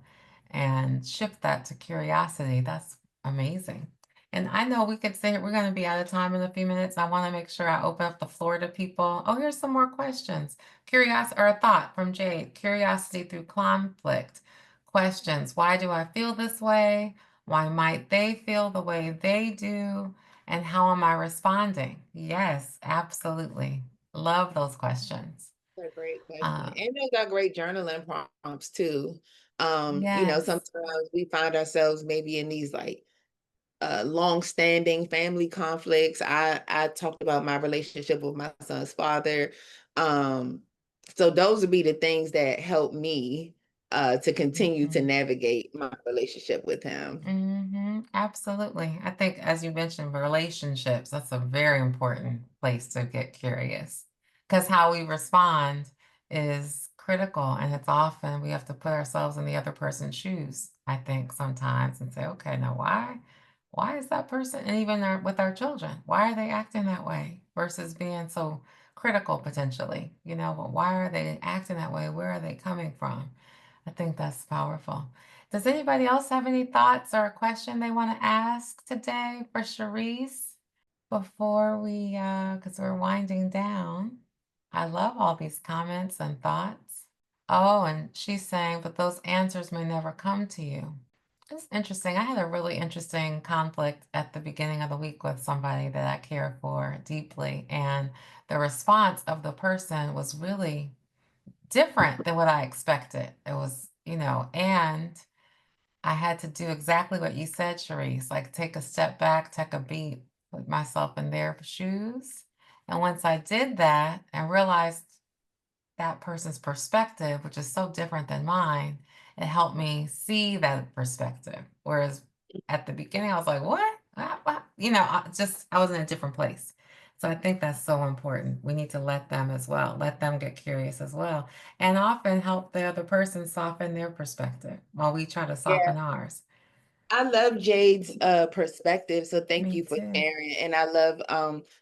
and shift that to curiosity. That's amazing. And I know we could say we're going to be out of time in a few minutes. I want to make sure I open up the floor to people. Oh, here's some more questions. Curiosity, or a thought from Jade. Curiosity through conflict. Questions. Why do I feel this way? Why might they feel the way they do? And how am I responding? Yes, absolutely. Love those questions. That's a great question. Uh, And those are great journaling prompts too. yes. Sometimes we find ourselves maybe in these like long-standing family conflicts. I talked about my relationship with my son's father. So those would be the things that help me to continue to Mhm. navigate my relationship with him. Absolutely. I think, as you mentioned, relationships, that's a very important place to get curious because how we respond is critical. And it's often we have to put ourselves in the other person's shoes, I think, sometimes and say, okay, now why? Why is that person, and even with our children, why are they acting that way versus being so critical potentially? Well, why are they acting that way? Where are they coming from? I think that's powerful. Does anybody else have any thoughts or a question they want to ask today for Cherise before because we're winding down? I love all these comments and thoughts. Oh, and she's saying, but those answers may never come to you. It's interesting. I had a really interesting conflict at the beginning of the week with somebody that I care for deeply, and the response of the person was really different than what I expected. It was, and I had to do exactly what you said, Cherise, like take a step back, take a beat, put myself in their shoes. And once I did that and realized that person's perspective, which is so different than mine, it helped me see that perspective. Whereas at the beginning, I was like, what? I was in a different place. So I think that's so important. We need to let them as well, let them get curious as well, and often help the other person soften their perspective while we try to Yeah. soften ours. I love Jade's perspective, so thank Me you for too. sharing. And I love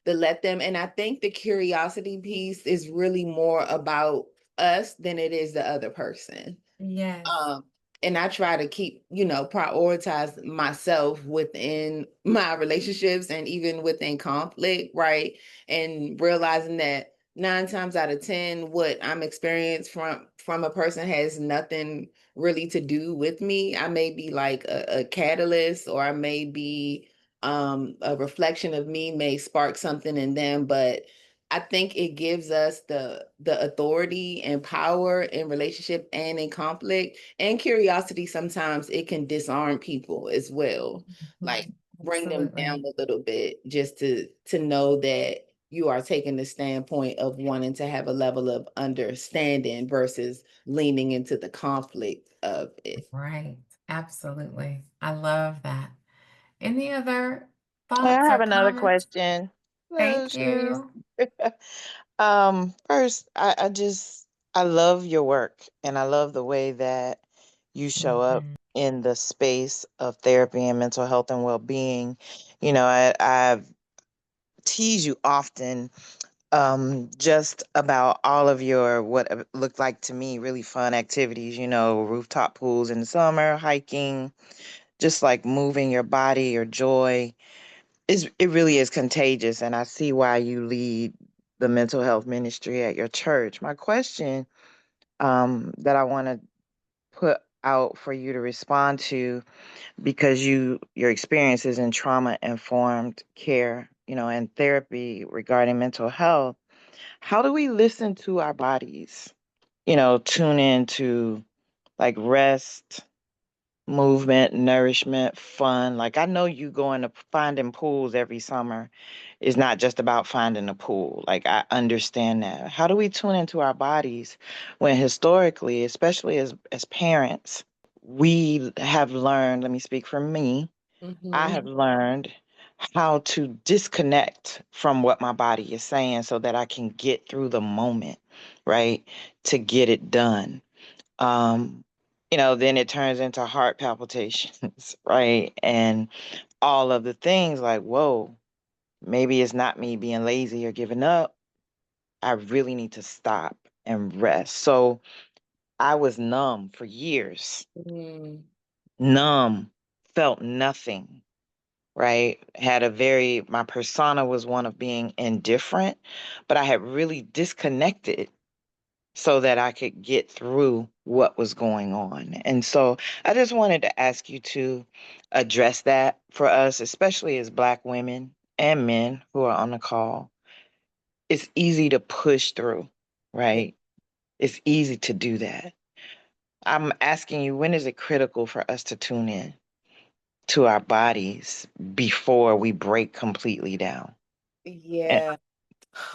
the let them. And I think the curiosity piece is really more about us than it is the other person. Yes. And I try to keep, prioritize myself within my relationships and even within conflict, right? And realizing that 9 times out of 10, what I'm experiencing from a person has nothing really to do with me. I may be like a catalyst, or I may be a reflection of me, may spark something in them, but I think it gives us the authority and power in relationship and in conflict, and curiosity. Sometimes it can disarm people as well, like bring them down Absolutely. a little bit, just to know that you are taking the standpoint of wanting to have a level of understanding versus leaning into the conflict of it. Right. Absolutely. I love that. Any other I thoughts or have another comments? question. Hello, Thank Cherise. you. First, I love your work, and I love the way that you show up Mhm. in the space of therapy and mental health and well-being. I tease you often, just about all of your what looked like to me really fun activities, rooftop pools in the summer, hiking, just like moving your body, your joy. It really is contagious, and I see why you lead the mental health ministry at your church. My question, that I want to put out for you to respond to, because your experiences in trauma informed care, and therapy regarding mental health. How do we listen to our bodies? Tune in to like rest, movement, nourishment, fun. Like, I know you going to finding pools every summer is not just about finding a pool. Like, I understand that. How do we tune into our bodies when historically, especially as parents, we have learned, let me speak for me, I have learned how to disconnect from what my body is saying so that I can get through the moment, right? To get it done. um, then it turns into heart palpitations, right? And all of the things like, whoa, maybe it's not me being lazy or giving up. I really need to stop and rest. So I was numb for years, Mm-hmm. numb, felt nothing, right? My persona was one of being indifferent, but I had really disconnected so that I could get through what was going on. And so I just wanted to ask you to address that for us, especially as Black women and men who are on the call. It's easy to push through, right? It's easy to do that. I'm asking you, when is it critical for us to tune in to our bodies before we break completely down? And Yeah.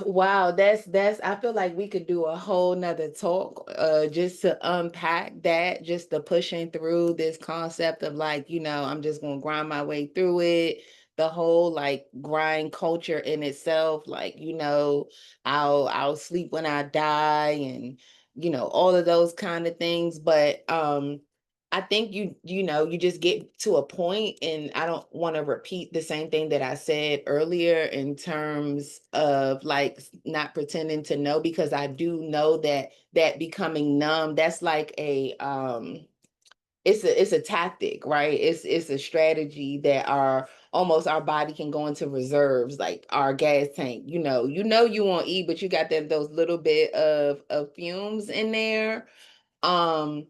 Wow, that's I feel like we could do a whole nother talk just to unpack that, just the pushing through this concept of like, I'm just gonna grind my way through it. The whole like grind culture in itself, like, I'll sleep when I die, and all of those kind of things. But I think you just get to a point, and I don't want to repeat the same thing that I said earlier in terms of like not pretending to know, because I do know that becoming numb, that's like it's a tactic, right? It's a strategy that our body can go into reserves, like our gas tank. You won't eat, but you got those little bit of fumes in there. Um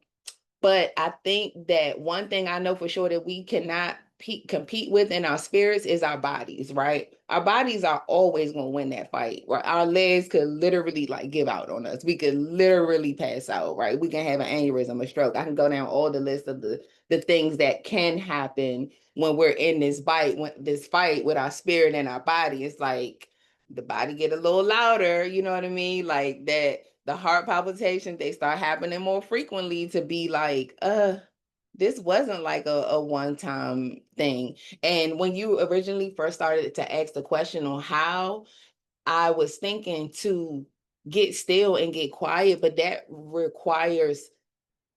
but I think that one thing I know for sure that we cannot compete with in our spirits is our bodies, right? Our bodies are always going to win that fight, right? Our legs could literally like give out on us. We could literally pass out, right? We can have an aneurysm, a stroke. I can go down all the list of the things that can happen when we're in this fight with our spirit and our body. It's like the body get a little louder, you know what I mean? Like that, the heart palpitations, they start happening more frequently, to be like, this wasn't like a one-time thing. And when you originally first started to ask the question on how, I was thinking to get still and get quiet, but that requires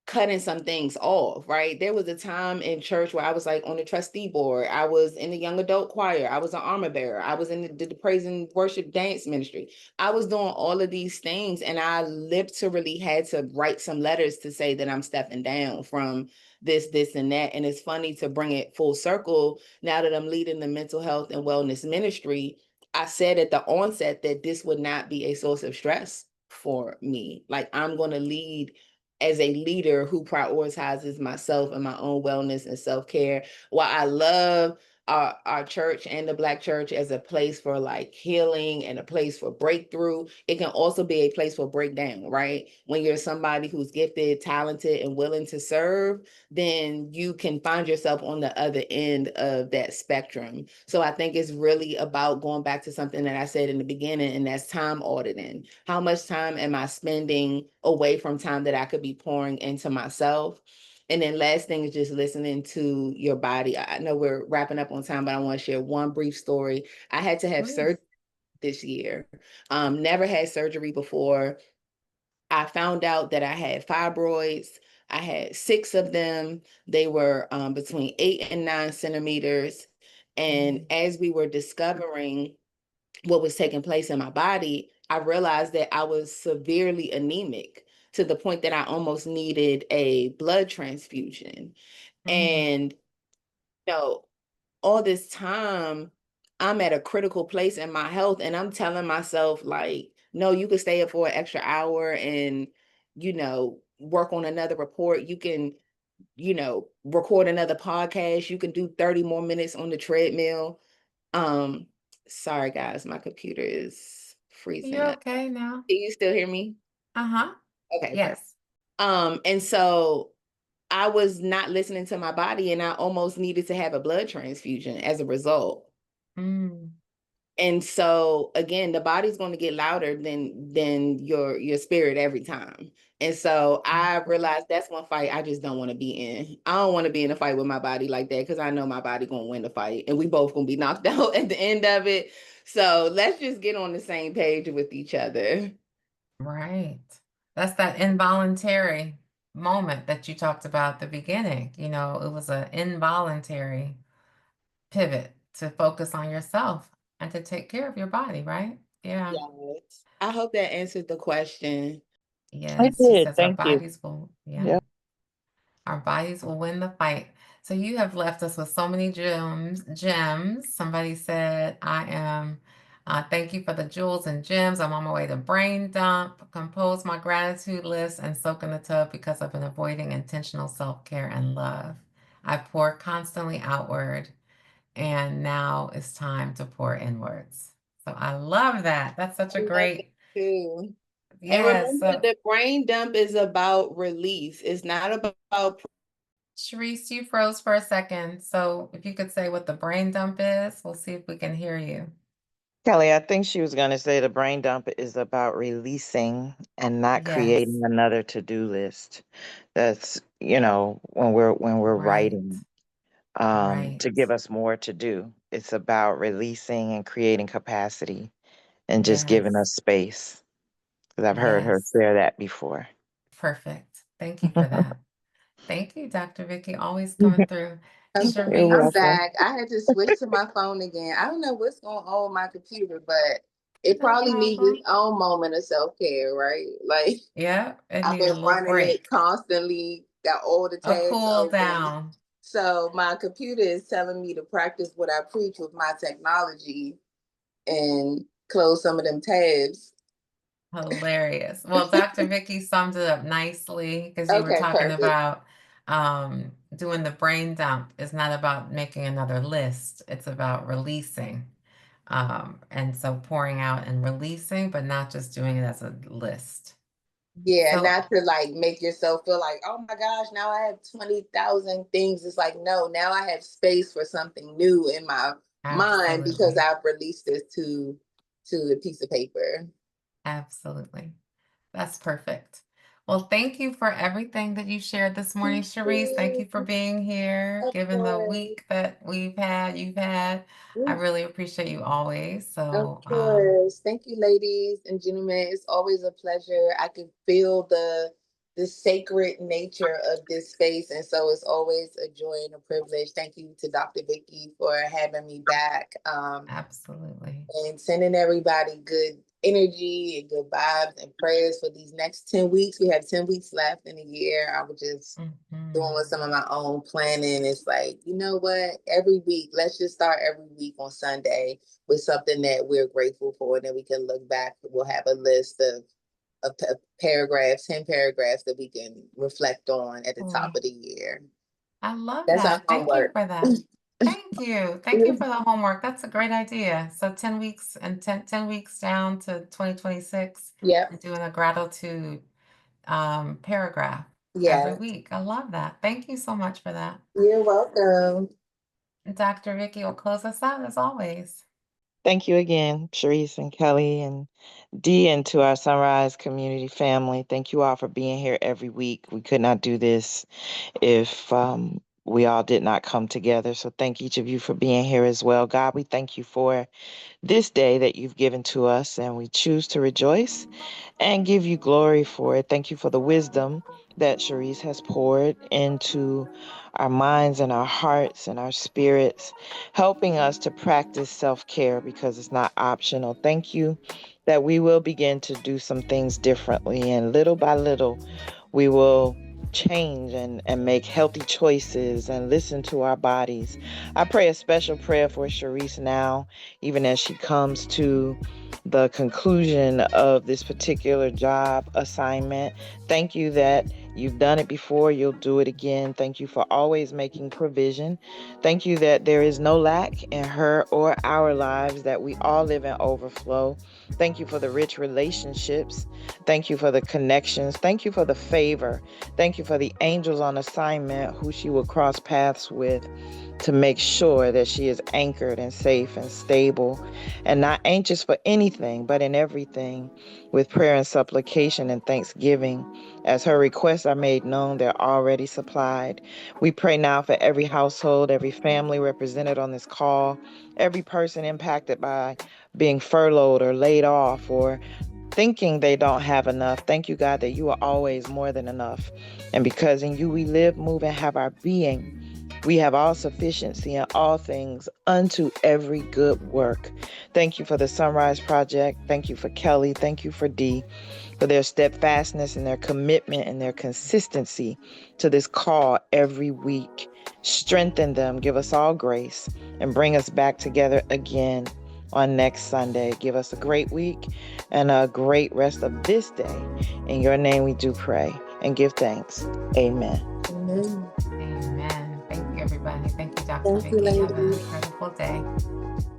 cutting some things off, right? There was a time in church where I was like on the trustee board. I was in the young adult choir. I was an armor bearer. I was in the praise and worship dance ministry. I was doing all of these things, and I literally had to write some letters to say that I'm stepping down from this, and that. And it's funny to bring it full circle now that I'm leading the mental health and wellness ministry. I said at the onset that this would not be a source of stress for me. Like, I'm going to lead as a leader who prioritizes myself and my own wellness and self-care. While I love our church and the Black church as a place for like healing and a place for breakthrough, it can also be a place for breakdown, right? When you're somebody who's gifted, talented, and willing to serve, then you can find yourself on the other end of that spectrum. So I think it's really about going back to something that I said in the beginning, and that's time auditing. How much time am I spending away from time that I could be pouring into myself? And then last thing is just listening to your body. I know we're wrapping up on time, but I want to share one brief story. I had to have surgery this year. Never had surgery before. I found out that I had fibroids. I had 6 of them. They were between 8 and 9 centimeters. And as we were discovering what was taking place in my body, I realized that I was severely anemic to the point that I almost needed a blood transfusion. And, you know, all this time, I'm at a critical place in my health, and I'm telling myself, like, no, you could stay up for an extra hour and, work on another report. You can, record another podcast. You can do 30 more minutes on the treadmill. Um, Sorry guys, my computer is freezing You're up. okay now. Can you still hear me? Uh-huh. Okay, perfect. Yes. And so I was not listening to my body, and I almost needed to have a blood transfusion as a result. Mm. And so again, the body's going to get louder than your spirit every time. And so I realized that's one fight I just don't want to be in. I don't want to be in a fight with my body like that, because I know my body going to win the fight, and we both going to be knocked out at the end of it. So let's just get on the same page with each other. Right. That's that involuntary moment that you talked about at the beginning. It was an involuntary pivot to focus on yourself and to take care of your body, right? Yeah. Yes. I hope that answered the question. I Yes. She did. says our Thank you. bodies will, yeah. Yep. Our bodies will win the fight. So you have left us with so many gems. Somebody said, thank you for the jewels and gems. I'm on my way to brain dump, compose my gratitude list, and soak in the tub because I've been avoiding intentional self-care and love. I pour constantly outward, and now it's time to pour inwards. So I love that. That's such I a love that great, too. And yes. remember, So the brain dump is about release. It's not about Cherise, you froze for a second. So if you could say what the brain dump is, we'll see if we can hear you. Kelly, I think she was going to say the brain dump is about releasing and not Yes, creating another to-do list. That's, when we're right, writing, right. to give us more to do. It's about releasing and creating capacity and just giving Yes, us space. Because I've heard her yes. share that before. Perfect. Thank you for that. Thank you, Dr. Vicky, always coming through. You're I'm Cherise, welcome. back. I had to switch to my phone again. I don't know what's going on with my computer, but it no probably needs its problem. own moment of self-care, right? Like, Yeah, it I've needed a been little running it break, constantly, got all the a tabs cool open. down. So my computer is telling me to practice what I preach with my technology and close some of them tabs. Hilarious. Well, Dr. Vicky summed it up nicely because you were Okay, talking perfect. about doing the brain dump is not about making another list. It's about releasing. And so pouring out and releasing, but not just doing it as a list. Yeah, So not to like make yourself feel like, oh my gosh, now I have 20,000 things. It's like, no, now I have space for something new in my mind because absolutely, I've released this to a piece of paper. absolutely. That's perfect. Well, thank you for everything that you shared this morning, Thank Cherise. Thank you you. for being here, Of given the course. week that you've had. I really appreciate you always. Of So, course. Thank you, ladies and gentlemen. It's always a pleasure. I can feel the sacred nature of this space. And so it's always a joy and a privilege. Thank you to Dr. Vicky for having me back. Absolutely. And sending everybody good energy and good vibes and prayers for these next 10 weeks. We have 10 weeks left in a year. I was just doing with some of my own planning. It's like, you know what? Every week, let's just start every week on Sunday with something that we're grateful for. And then we can look back. We'll have a list of paragraphs, 10 paragraphs that we can reflect on at the top of the year. I love That's our that. Thank you homework. for that. Thank you. Thank you for the homework. That's a great idea. So 10 weeks and 10 weeks down to 2026 Yep. and doing a gratitude paragraph every Yeah. week. I love that. Thank you so much for that. You're welcome. Dr. Vicky will close us out as always. Thank you again, Cherise and Kelly and Dee, and to our Sunrise community family. Thank you all for being here every week. We could not do this if we all did not come together. So thank each of you for being here as well. God, we thank you for this day that you've given to us, and we choose to rejoice and give you glory for it. Thank you for the wisdom that Cherise has poured into our minds and our hearts and our spirits, helping us to practice self-care because it's not optional. Thank you that we will begin to do some things differently, and little by little, we will change and make healthy choices and listen to our bodies. I pray a special prayer for Cherise now, even as she comes to the conclusion of this particular job assignment. Thank you that you've done it before, you'll do it again. Thank you for always making provision. Thank you that there is no lack in her or our lives, that we all live in overflow. Thank you for the rich relationships. Thank you for the connections. Thank you for the favor. Thank you for the angels on assignment who she will cross paths with to make sure that she is anchored and safe and stable and not anxious for anything, but in everything, with prayer and supplication and thanksgiving. As her requests are made known, they're already supplied. We pray now for every household, every family represented on this call, every person impacted by being furloughed or laid off or thinking they don't have enough. Thank you, God, that you are always more than enough. And because in you we live, move, and have our being, we have all sufficiency in all things unto every good work. Thank you for the SonRise Project. Thank you for Kelly. Thank you for Dee, for their steadfastness and their commitment and their consistency to this call every week. Strengthen them, give us all grace, and bring us back together again on next Sunday. Give us a great week and a great rest of this day. In your name we do pray and give thanks. Amen. Amen. Amen. Thank you, everybody. Thank you, Dr. Thank you, Vicky. Have an ladies. incredible day.